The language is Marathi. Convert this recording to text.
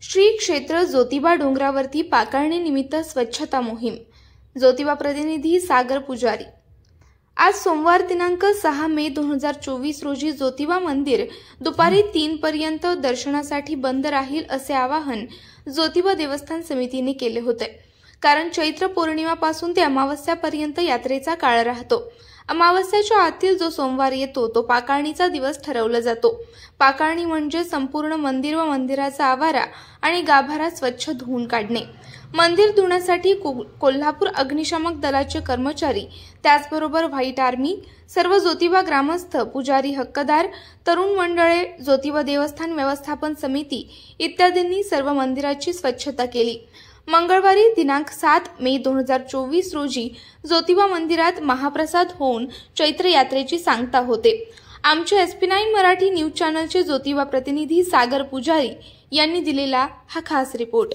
श्री क्षेत्र ज्योतिबा डोंगरावरती पाकारणी निमित्त स्वच्छता मोहीम। ज्योतिबा प्रतिनिधी सागर पुजारी। आज सोमवार दिनांक 6 मे 2024 रोजी ज्योतिबा मंदिर दुपारी 3 पर्यंत दर्शनासाठी बंद राहील असे आवाहन ज्योतिबा देवस्थान समितीने केले होते। कारण चैत्र पौर्णिमापासून ते अमावस्यापर्यंत यात्रेचा काळ राहतो। अमावस्याच्या आतील जो सोमवार येतो तो पाकारणीचा दिवस ठरवला जातो। पाकारणी म्हणजे संपूर्ण मंदिर व मंदिराचा आवारा आणि गाभारा स्वच्छ धुवून काढणे। मंदिर धुण्यासाठी कोल्हापूर अग्निशामक दलाचे कर्मचारी, त्याचबरोबर व्हाईट आर्मी, सर्व ज्योतिबा ग्रामस्थ, पुजारी, हक्कदार, तरुण मंडळे, ज्योतिबा देवस्थान व्यवस्थापन समिती इत्यादींनी सर्व मंदिराची स्वच्छता केली। मंगळवारी दिनांक 7 मे 2024 रोजी ज्योतिबा मंदिरात महाप्रसाद होऊन चैत्र यात्रेची सांगता होते। आमचे SP9 मराठी न्यूज चॅनलचे ज्योतिबा प्रतिनिधी सागर पुजारी यांनी दिलेला हा खास रिपोर्ट।